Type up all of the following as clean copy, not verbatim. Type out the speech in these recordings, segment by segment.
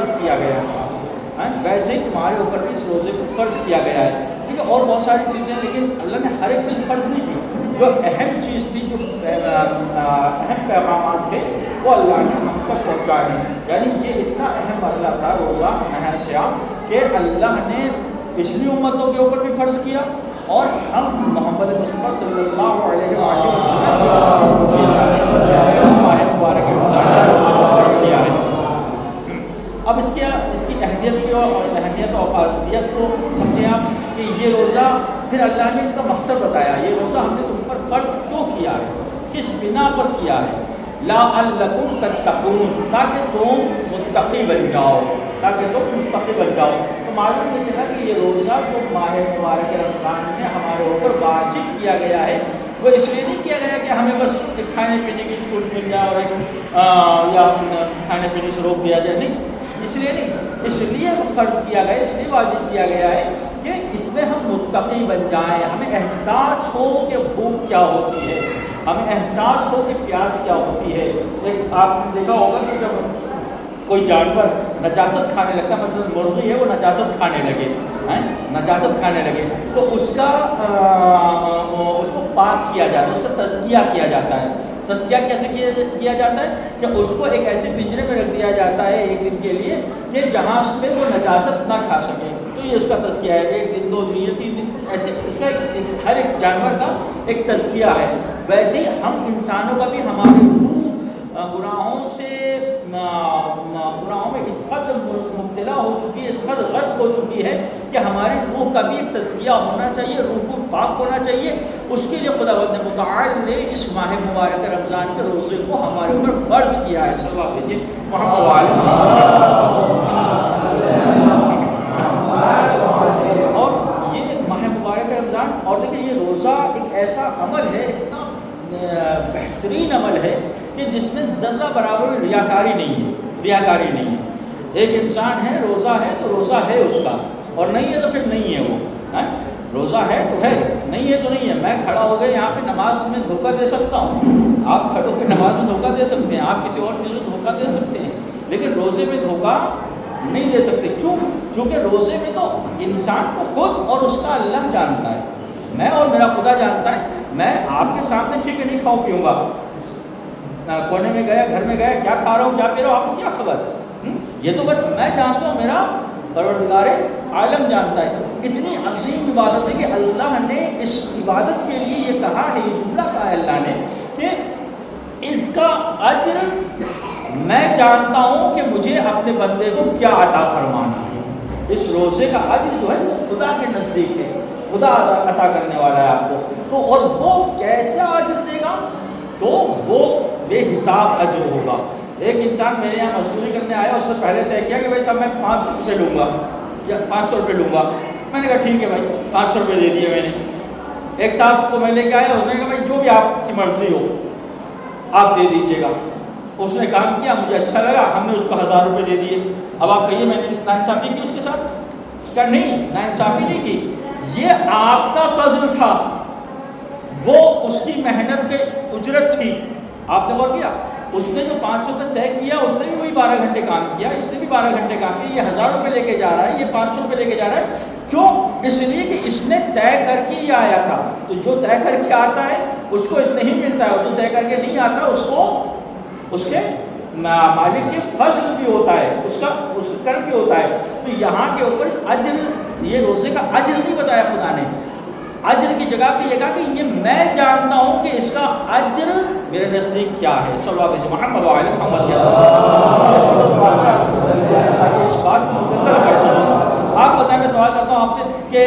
فرض کیا گیا ہے ویسے ہی تمہارے اوپر بھی اس روزے کو فرض کیا گیا ہے. ٹھیک ہے, اور بہت ساری چیزیں, لیکن اللہ نے ہر ایک چیز فرض نہیں کی. جو اہم چیز تھی, جو اہم پیغامات تھے, وہ اللہ نے ہم تک پہنچائے ہیں. یعنی یہ اتنا اہم مرحلہ تھا روزہ ماہ صیام کہ اللہ نے پچھلی امتوں کے اوپر بھی فرض کیا, اور ہم محمد مصطفیٰ صلی اللہ علیہ وسلم ماہ مبارک فرض کیا ہے. اب اس کی اہمیت اور فاضلیت کو سمجھیں آپ کہ یہ روزہ, پھر اللہ نے اس کا مقصد بتایا. یہ روزہ ہم نے تم پر فرض کیوں کیا ہے, کس بنا پر کیا ہے. لعلکم تتقون, تاکہ تم متقی بن جاؤ, تو معلوم یہ چلا کہ یہ روزہ جو ماہ مبارک رمضان میں ہمارے اوپر واجب کیا گیا ہے, وہ اس لیے نہیں کیا گیا کہ ہمیں بس ایک کھانے پینے کی چھوٹ مل جائے اور یا کھانے پینے سے روک دیا جائے. نہیں, اس لیے نہیں, اس لیے وہ فرض کیا گیا, اس لیے واجب کیا گیا ہے کہ اس میں ہم متقی بن جائیں. ہمیں احساس ہو کہ بھوک کیا ہوتی ہے, ہمیں احساس ہو کہ پیاس کیا ہوتی ہے. آپ نے دیکھا ہوگا کہ جب کوئی جانور نجاست کھانے لگتا ہے, مثلا مرغی ہے وہ نجاست کھانے لگے تو اس کو پاک کیا جاتا ہے, اس کا تزکیہ کیا جاتا ہے. تزکیہ کیسے کیا جاتا ہے کہ اس کو ایک ایسے پنجرے میں رکھ دیا جاتا ہے ایک دن کے لیے کہ جہاں پہ وہ نجاست نہ کھا سکے. تو یہ اس کا تزکیہ ہے, 1 دن 2 دن یا 3 دن ایسے اس کا ہر ایک جانور کا ایک تزکیہ ہے. ویسے ہی ہم انسانوں کا بھی ہمارے گناہوں میں اس قدر مبتلا ہو چکی ہے, اس قدر غرق ہو چکی ہے کہ ہماری روح کا بھی ایک تزکیہ ہونا چاہیے, روح کو پاک ہونا چاہیے. اس کے لیے خداوند متعال نے اس ماہ مبارک رمضان کے روزے کو ہمارے اوپر فرض کیا ہے. صلی اللہ علیہ وسلم. اور یہ ماہ مبارک رمضان, اور دیکھیں یہ روزہ ایک ایسا عمل ہے, اتنا بہترین عمل ہے کہ جس میں ذرہ برابر ریاکاری نہیں ہے. ایک انسان ہے, روزہ ہے تو روزہ ہے اس کا, اور نہیں ہے تو پھر نہیں ہے. وہ روزہ ہے تو ہے, نہیں ہے تو نہیں ہے. میں کھڑا ہو گیا یہاں پہ نماز میں دھوکہ دے سکتا ہوں, آپ کھڑے ہو کے نماز میں دھوکہ دے سکتے ہیں, آپ کسی اور چیز میں دھوکہ دے سکتے ہیں, لیکن روزے میں دھوکہ نہیں دے سکتے. چونکہ روزے میں تو انسان کو خود اور اس کا اللہ جانتا ہے, میں اور میرا خدا جانتا ہے. میں آپ کے سامنے ٹھیک ہے نہیں کھاؤں پیوں گا, کونے میں گیا, گھر میں گیا, کیا کھا رہا ہوں کیا پی رہا ہوں آپ کو کیا خبر. یہ تو بس میں جانتا ہوں, میرا پروردگار عالم جانتا ہے. اتنی عظیم عبادت ہے کہ اللہ نے اس عبادت کے لیے یہ کہا ہے, یہ جملہ کہا ہے اللہ نے کہ اس کا اجر میں جانتا ہوں کہ مجھے اپنے بندے کو کیا عطا فرمانا ہے. اس روزے کا اجر جو ہے وہ خدا کے نزدیک ہے, خدا عطا کرنے والا ہے آپ کو. تو اور وہ کیسا اجر دے گا, تو وہ بے حساب اجر ہوگا. ایک انسان میرے یہاں مزدوری کرنے آیا, اس سے پہلے طے کیا کہ بھائی صاحب میں 500 روپے لوں گا یا 500 روپے لوں گا. میں نے کہا ٹھیک ہے بھائی, 500 روپے دے دیے میں نے. ایک صاحب کو میں لے کے آیا, انہوں نے کہا بھائی جو بھی آپ کی مرضی ہو آپ دے دیجیے گا. اس نے کام کیا, مجھے اچھا لگا, ہم نے اس کو 1000 روپے دے دیے. اب آپ کہیے میں نے ناانصافی کی اس کے ساتھ, کیا نہیں ناانصافی نہیں کی, یہ آپ کا فضل تھا, وہ اس کی محنت کی اجرت تھی. آپ نے غور کیا, اس نے جو 500 روپے طے کیا اس نے بھی وہی 12 گھنٹے کام کیا, اس نے بھی 12 گھنٹے کام کیا. یہ 1000 روپے لے کے جا رہا ہے, یہ 500 روپے لے کے جا رہا ہے. کیوں؟ اس لیے کہ اس نے طے کر کے ہی آیا تھا. تو جو طے کر کے آتا ہے اس کو اتنا ہی ملتا ہے, اور جو طے کر کے نہیں آتا اس کو اس کے مالک کے فضل بھی ہوتا ہے, اس کا کرم بھی ہوتا ہے. تو یہاں کے اوپر اجر, یہ روزے کا اجر نہیں بتایا خدا نے, اجر کی جگہ پہ یہ کہا کہ یہ میں جانتا ہوں کہ اس کا اجر میرے نزدیک کیا ہے. صلی اللہ علیہ محمد وعلی محمد کے اس بات کو مقدر کر سکوں. آپ بتائیں, میں سوال کرتا ہوں آپ سے کہ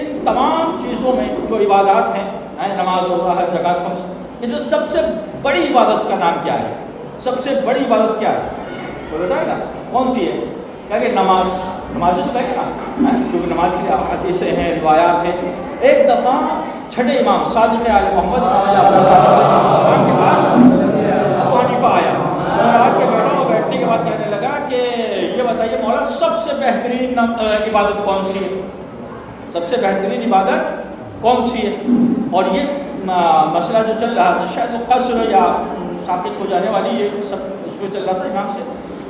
ان تمام چیزوں میں جو عبادات ہیں, نماز, روزہ, حج, زکوٰۃ, خمس, اس میں سب سے بڑی عبادت کا نام کیا ہے؟ سب سے بڑی عبادت کیا ہے؟ تو بتائے گا کون سی ہے؟ کیا کہ نماز تو کہے گا, کیونکہ نماز کی حدیثیں ہیں, روایات ہیں. ایک دفعہ چھٹے امام صادق آل محمد السلام کے پاس ابو حنیفہ آیا, اور آ کے بیٹھا, اور بیٹھنے کے بعد کہنے لگا کہ یہ بتائیے مولا سب سے بہترین عبادت کون سی ہے, سب سے بہترین عبادت کون سی ہے؟ اور یہ مسئلہ جو چل رہا تھا, شاید وہ قصر یا ثابت ہو جانے والی, یہ سب اس میں چل رہا تھا امام سے.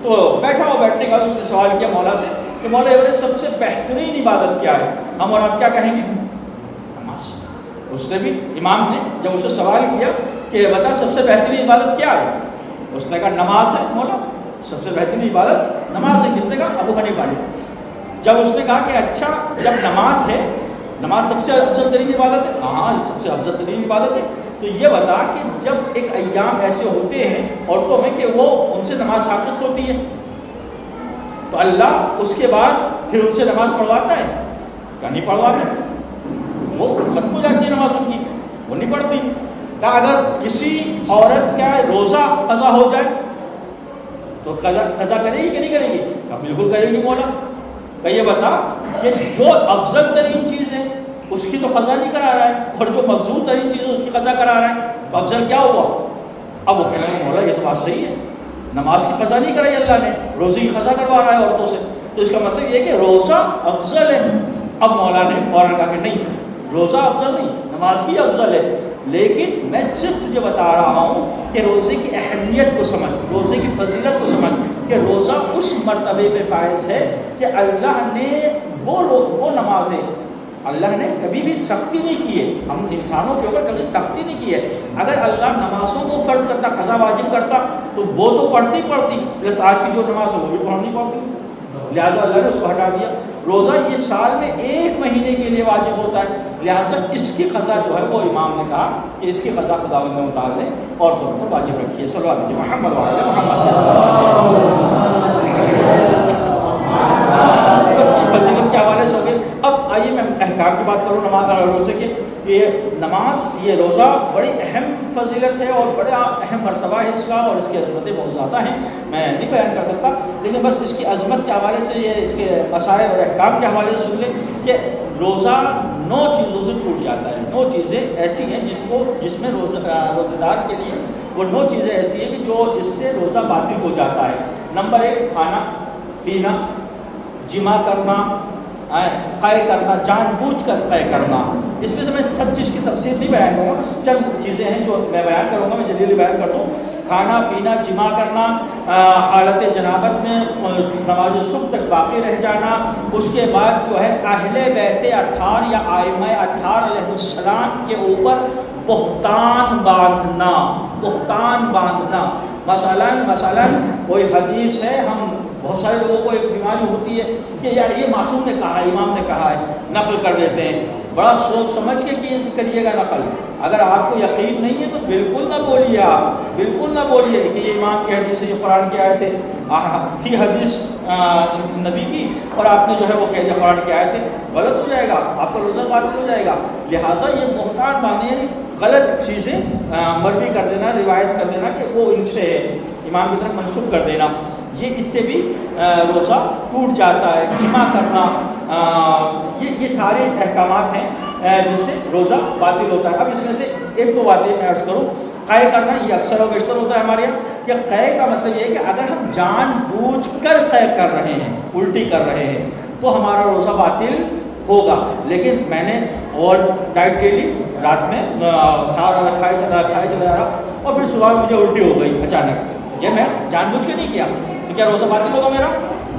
تو بیٹھا ہو، بیٹھنے کے بعد اس نے سوال کیا مولا سے کہ مولا یہ سب سے بہترین عبادت کیا ہے؟ ہم اور آپ کیا کہیں گے؟ نماز۔ اس نے بھی، امام نے جب اسے سوال کیا کہ بتا سب سے بہترین عبادت کیا ہے، اس نے کہا نماز ہے مولا، سب سے بہترین عبادت نماز ہے۔ کس نے کہا؟ ابو حنیفہ نے۔ جب اس نے کہا کہ اچھا جب نماز ہے، نماز سب سے افضل ترین عبادت ہے؟ ہاں سب سے افضل ترین عبادت ہے۔ تو یہ بتا کہ جب ایک ایام ایسے ہوتے ہیں عورتوں میں کہ وہ ان سے نماز ثابت ہوتی ہے، تو اللہ اس کے بعد پھر ان سے نماز پڑھواتا ہے کیا نہیں پڑھواتا؟ وہ ختم ہو جاتی ہے نماز ان کی، وہ نہیں پڑھتی۔ کہا اگر کسی عورت کا روزہ قضا ہو جائے تو قضا کرے گی کہ نہیں کرے گی؟ کہا بالکل کرے گی مولا۔ کہ یہ بتا کہ جو افضل ترین چیز ہے اس کی تو قضا نہیں کرا رہا ہے، اور جو مفضول ترین چیز ہے اس کی قضا کرا رہا ہے، تو افضل کیا ہوا؟ اب وہ کہنے لگا مولا یہ تو بات صحیح ہے، نماز کی قضا نہیں کرائی اللہ نے، روزے کی قضا کروا رہا ہے عورتوں سے، تو اس کا مطلب یہ کہ روزہ افضل ہے۔ اب مولا نے فوراً کہا کہ نہیں، روزہ افضل نہیں، نماز کی افضل ہے، لیکن میں صرف تجھے بتا رہا ہوں کہ روزے کی اہمیت کو سمجھ، روزے کی فضیلت کو سمجھ کہ روزہ اس مرتبے پہ فائز ہے کہ اللہ نے وہ نمازیں، اللہ نے کبھی بھی سختی نہیں کی ہے، ہم انسانوں کے اوپر کبھی سختی نہیں کی ہے۔ اگر اللہ نمازوں کو فرض کرتا، قضا واجب کرتا، تو وہ تو پڑھتی پلس آج کی جو نماز ہے وہ بھی پڑھنی پڑتی، لہٰذا اللہ نے اس کو ہٹا دیا۔ روزہ یہ سال میں 1 مہینے کے لیے واجب ہوتا ہے، لہٰذا اس کی قضا جو ہے وہ امام نے کہا کہ اس کی قضا خداوند نے اتار دیں اور دونوں پر واجب رکھی ہے۔ صلی اللہ علیہ محمد وعلی محمد۔ فضیلت کے حوالے سے ہو گئے۔ اب آئیے میں احکام کی بات کروں نماز اور روزے کی۔ یہ نماز، یہ روزہ بڑی اہم فضیلت ہے اور بڑا اہم مرتبہ ہے اس کا، اور اس کی عظمتیں بہت زیادہ ہیں، میں نہیں بیان کر سکتا، لیکن بس اس کی عظمت کے حوالے سے، یہ اس کے مسائل اور احکام کے حوالے سے سن لیں کہ روزہ 9 چیزوں سے ٹوٹ جاتا ہے۔ 9 چیزیں ایسی ہیں جس میں روزہ دار کے لیے وہ 9 چیزیں ایسی ہیں کہ جس سے روزہ باطل ہو جاتا ہے۔ نمبر 1 کھانا پینا، جمع کرنا، قے کرنا، جان بوجھ کر قے کرنا۔ اس میں سے میں سب چیز کی تفصیل نہیں بیان کروں گا، چند چیزیں ہیں جو میں بیان کروں گا، میں جلدی بیان کر دوں۔ کھانا پینا، جمع کرنا، حالت جنابت میں نماز صبح تک باقی رہ جانا، اس کے بعد جو ہے اہل بیت اطہار یا ائمہ اطہار علیہ السلام کے اوپر بہتان باندھنا، بہتان باندھنا۔ مثلاً کوئی حدیث ہے، ہم بہت سارے لوگوں کو ایک بیماری ہوتی ہے کہ یار یہ معصوم نے کہا ہے، امام نے کہا ہے، نقل کر دیتے ہیں۔ بڑا سوچ سمجھ کے کریے گا نقل۔ اگر آپ کو یقین نہیں ہے تو بالکل نہ بولیے، آپ بالکل نہ بولیے کہ یہ امام کی حدیث ہے، یہ قرآن کی آیت ہے، تھی حدیث نبی کی اور آپ نے جو ہے وہ کہہ دیا قرآن کی آیت ہے، غلط ہو جائے گا، آپ کا روزہ باطل ہو جائے گا۔ لہٰذا یہ بہتان باندھے، غلط چیزیں مروی کر دینا، روایت کر دینا کہ وہ ان سے امام کی طرف منسوخ کر دینا، یہ اس سے بھی روزہ ٹوٹ جاتا ہے۔ جمع کرنا، یہ سارے احکامات ہیں جس سے روزہ باطل ہوتا ہے۔ اب اس میں سے 1-2 باتیں میں عرض کروں۔ قے کرنا، یہ اکثر و بیشتر ہوتا ہے ہمارے یہاں کہ قے کا مطلب یہ ہے کہ اگر ہم جان بوجھ کر قے کر رہے ہیں، الٹی کر رہے ہیں، تو ہمارا روزہ باطل ہوگا۔ لیکن میں نے اور ڈائٹ ڈیلی رات میں کھائے چلا رہا اور پھر صبح مجھے الٹی ہو گئی اچانک، یہ میں جان بوجھ کے نہیں کیا، تو کیا روزہ باطل ہوگا میرا؟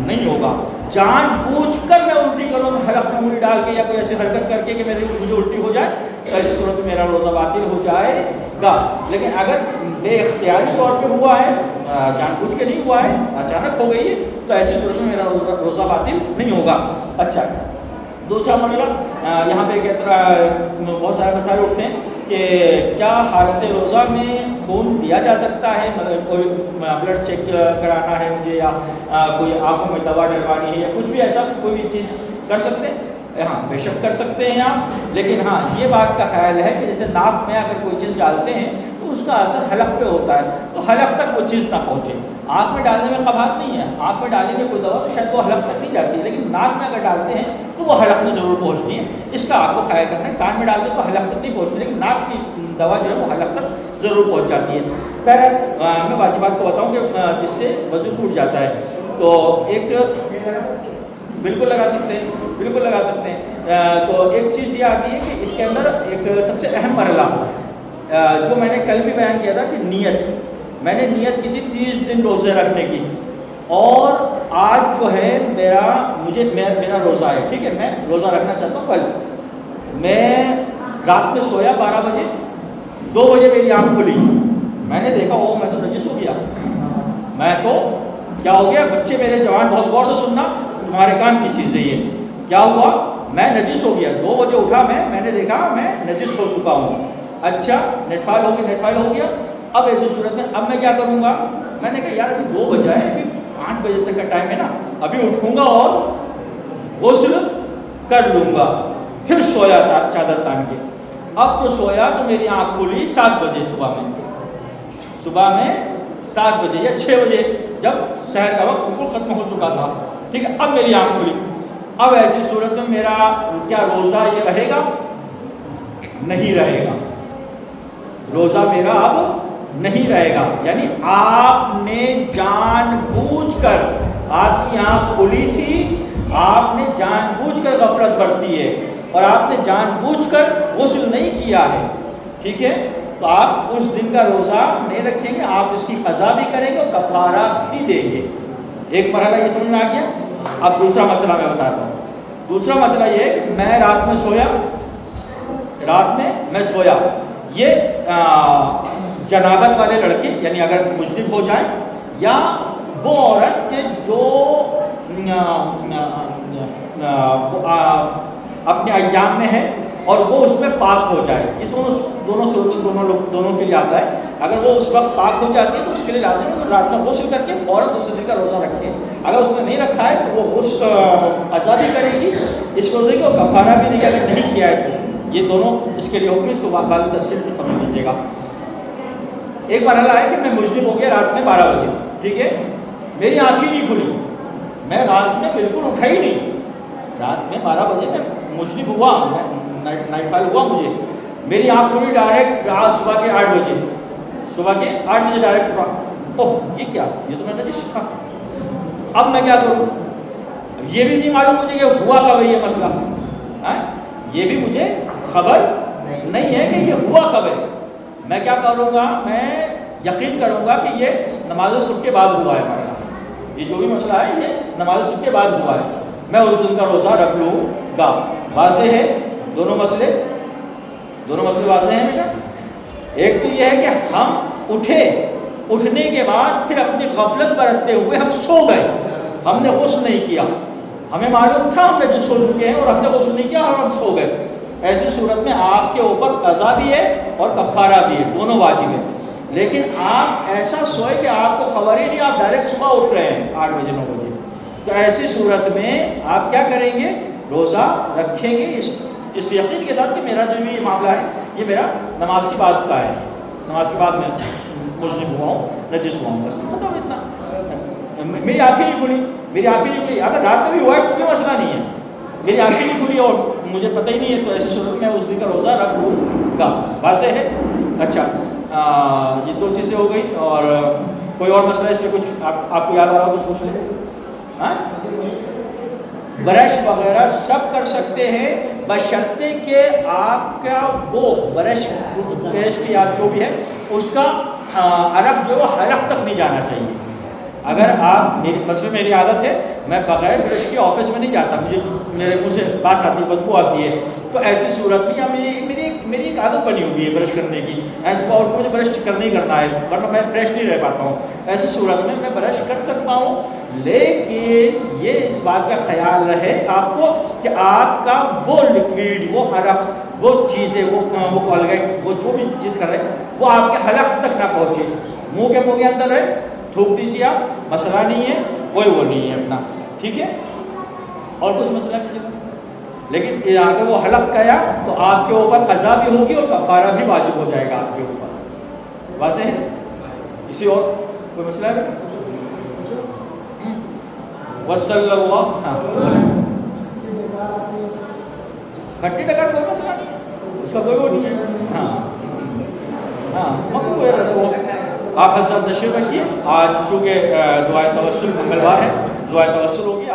نہیں ہوگا۔ جان بوجھ کر میں الٹی کروں، حلق میں انگلی ڈال کے یا کوئی ایسی حرکت کر کے کہ مجھے الٹی ہو جائے، تو ایسی صورت میں میرا روزہ باطل ہو جائے گا۔ لیکن اگر بے اختیاری طور پہ ہوا ہے، جان بوجھ کے نہیں ہوا ہے، اچانک ہو گئی ہے، تو ایسی صورت میں میرا روزہ باطل نہیں ہوگا۔ اچھا، دوسرا معاملہ یہاں پہ بہت سارے مسائل اٹھتے ہیں کہ کیا حالت روزہ میں خون دیا جا سکتا ہے؟ مطلب کوئی بلڈ چیک کرانا ہے مجھے، یا کوئی آنکھوں میں دوا ڈلوانی ہے، یا کچھ بھی ایسا کوئی بھی چیز کر سکتے ہیں؟ ہاں بے شک کر سکتے ہیں آپ، لیکن ہاں یہ بات کا خیال ہے کہ جیسے ناک میں اگر کوئی چیز ڈالتے ہیں تو اس کا اثر حلق پہ ہوتا ہے، تو حلق تک وہ چیز نہ پہنچے۔ آنکھ میں ڈالنے میں قباحت نہیں ہے، آنکھ میں ڈالنے میں کوئی دوا تو شاید وہ حلق تک نہیں جاتی ہے، لیکن ناک میں اگر ڈالتے ہیں تو وہ حلق میں ضرور پہنچتی ہے، اس کا آپ کو خیال کرنا ہے۔ کان میں ڈالتے تو حلق تک نہیں پہنچتی، لیکن ناک کی دوا جو ہے وہ حلق تک ضرور پہنچ جاتی ہے۔ بہرحال میں واجبات کو بتاؤں کہ جس سے وضو ٹوٹ جاتا ہے، تو ایک بالکل لگا سکتے ہیں، بالکل لگا سکتے ہیں۔ تو ایک چیز یہ آتی ہے کہ اس کے اندر ایک سب سے اہم مرحلہ جو میں نے کل بھی بیان کیا تھا کہ نیت، میں نے نیت کی تھی 30 دن روزے رکھنے کی، اور آج جو ہے میرا روزہ ہے، ٹھیک ہے، میں روزہ رکھنا چاہتا ہوں کل، میں رات میں سویا 12 بجے، 2 بجے میری آنکھ کھلی، میں نے دیکھا میں تو نجس ہو گیا، میں تو کیا ہو گیا، بچے میرے جوان بہت غور سے سننا، تمہارے کام کی چیز ہے یہ، کیا ہوا، میں نجس ہو گیا، 2 بجے اٹھا میں نے دیکھا میں نجس ہو چکا ہوں، اچھا نیٹ فائل ہو گیا، اب ایسی صورت میں اب میں کیا کروں گا، میں نے کہا یار ابھی 2 بجے ہے، ابھی 5 بجے تک کا ٹائم ہے نا، ابھی اٹھوں گا اور غسل کر لوں گا، پھر سویا تھا چادر تان کے، اب جو سویا تو میری آنکھ کھلی 7 بجے صبح میں 7 بجے یا 6 بجے، جب سحر کا وقت بالکل ختم ہو چکا تھا، ٹھیک ہے، اب میری آنکھ کھلی، اب ایسی صورت میں میرا کیا روزہ یہ رہے گا؟ نہیں رہے گا، روزہ میرا اب نہیں رہے گا، یعنی آپ نے جان بوجھ کر، آپ کی آنکھ کھلی تھی، آپ نے جان بوجھ کر غفلت برتی ہے اور آپ نے جان بوجھ کر غسل نہیں کیا ہے، ٹھیک ہے، تو آپ اس دن کا روزہ نہیں رکھیں گے، آپ اس کی قضا بھی کریں گے اور کفارہ بھی دیں گے۔ ایک مرحلہ یہ سمجھ میں آ گیا۔ اب دوسرا مسئلہ میں بتاتا ہوں۔ دوسرا مسئلہ یہ ہے کہ میں رات میں سویا، یہ جنابت والے لڑکے، یعنی اگر مجنب ہو جائیں، یا وہ عورت کے جو اپنے ایام میں ہے اور وہ اس میں پاک ہو جائے، یہ دونوں صورتیں دونوں کے لیے آتا ہے۔ اگر وہ اس وقت پاک ہو جاتی ہے تو اس کے لیے لازم ہے کہ رات میں غسل کر کے فوراً دوسرے دن کا روزہ رکھے، اگر اس نے نہیں رکھا ہے تو وہ غسل آزادی کرے گی اس روزے کی، اور کفارہ بھی نہیں، اگر نہیں کیا ہے تو یہ دونوں اس کے لیے حکم، اس کو بعد تفصیل سے سمجھ لیجیے گا۔ ایک مرحلہ ہے کہ میں مجنب ہو گیا رات میں 12 بجے، ٹھیک ہے، میری آنکھیں نہیں کھلی، میں رات میں بالکل اٹھا ہی نہیں، رات میں 12 بجے میں مجنب ہوا، نائٹ فال ہوا مجھے، میری آنکھ کھلی ڈائریکٹ صبح کے 8 بجے ڈائریکٹ، اوہ یہ کیا، یہ تو میں نے نہیں سیکھا، اب میں کیا کروں؟ یہ بھی نہیں معلوم مجھے کہ ہوا کب ہے یہ مسئلہ، یہ بھی مجھے خبر نہیں ہے کہ یہ ہوا کب ہے، میں کیا کروں گا؟ میں یقین کروں گا کہ یہ نماز صبح کے بعد ہوا ہے، ہمارا یہ جو بھی مسئلہ ہے یہ نماز صبح کے بعد ہوا ہے، میں اس دن کا روزہ رکھ لوں گا۔ واضح ہے دونوں مسئلے واضح ہیں بیٹا۔ ایک تو یہ ہے کہ ہم اٹھنے کے بعد پھر اپنی غفلت برتتے ہوئے ہم سو گئے، ہم نے غسل نہیں کیا، ہمیں معلوم تھا ہم نے جو سو چکے ہیں اور ہم نے غسل نہیں کیا اور ہم سو گئے، ایسی صورت میں آپ کے اوپر قضا بھی ہے اور کفارہ بھی ہے، دونوں واجب ہیں۔ لیکن آپ ایسا سوئے کہ آپ کو خبر ہی نہیں، آپ ڈائریکٹ صبح اٹھ رہے ہیں 8 بجے 9 بجے، تو ایسی صورت میں آپ کیا کریں گے؟ روزہ رکھیں گے اس یقین کے ساتھ کہ میرا جو بھی یہ معاملہ ہے یہ میرا نماز کے بعد کا ہے، نماز کے بعد میں مجنب ہوا ہوں، نجس ہوا ہوں، بس مطلب اتنا۔ میری آنکھیں نہیں کھلی، اگر رات میں بھی ہوا ہے تو کوئی مسئلہ نہیں ہے، میری آنکھیں نہیں کھلی اور مجھے پتہ ہی نہیں ہے، تو ایسی صورت میں اس دن کا روزہ رکھ لوں گا۔ واضح ہے؟ اچھا، یہ 2 چیزیں ہو گئی، اور کوئی اور مسئلہ اس میں کچھ آپ کو یاد آ رہا کچھ پوچھ لیں؟ برش وغیرہ سب کر سکتے ہیں، بشرطے کہ آپ کا وہ برش پیسٹ یا جو بھی ہے اس کا عرق جو حلق تک نہیں جانا چاہیے۔ اگر آپ میری عادت ہے میں بغیر برش کے آفس میں نہیں جاتا، مجھے میرے منہ سے باس آتی ہے، بدبو آتی ہے، تو ایسی صورت میں یا میری ایک عادت بنی ہوئی ہے برش کرنے کی، صبح اٹھ مجھے برش کرنا ہے ورنہ میں فریش نہیں رہ پاتا ہوں، ایسی صورت میں میں برش کر سکتا ہوں، لیکن یہ اس بات کا خیال رہے آپ کو کہ آپ کا وہ لکوڈ، وہ عرق، وہ چیزیں، وہ کولگیٹ، وہ جو بھی چیز کر رہے ہیں وہ آپ کے حلق تک نہ پہنچے، منہ کے اندر ہے، تھوک دیجیے آپ، مسئلہ نہیں ہے، کوئی وہ نہیں ہے اپنا، ٹھیک ہے۔ اور کچھ مسئلہ کسی کو، لیکن اگر وہ حلق گیا تو آپ کے اوپر قضا بھی ہوگی اور کفارہ بھی واجب ہو جائے گا آپ کے اوپر۔ واضح ہے؟ کسی اور کوئی مسئلہ ہے؟ وصلی اللہ، کھٹی ڈگر کوئی مسئلہ نہیں، اس کا کوئی وہ نہیں ہے، کوئی رسم آپ حضرات تشریف رکھیے۔ آج چونکہ دعائے توسل منگلوار ہے، دعائے توسل ہوگی۔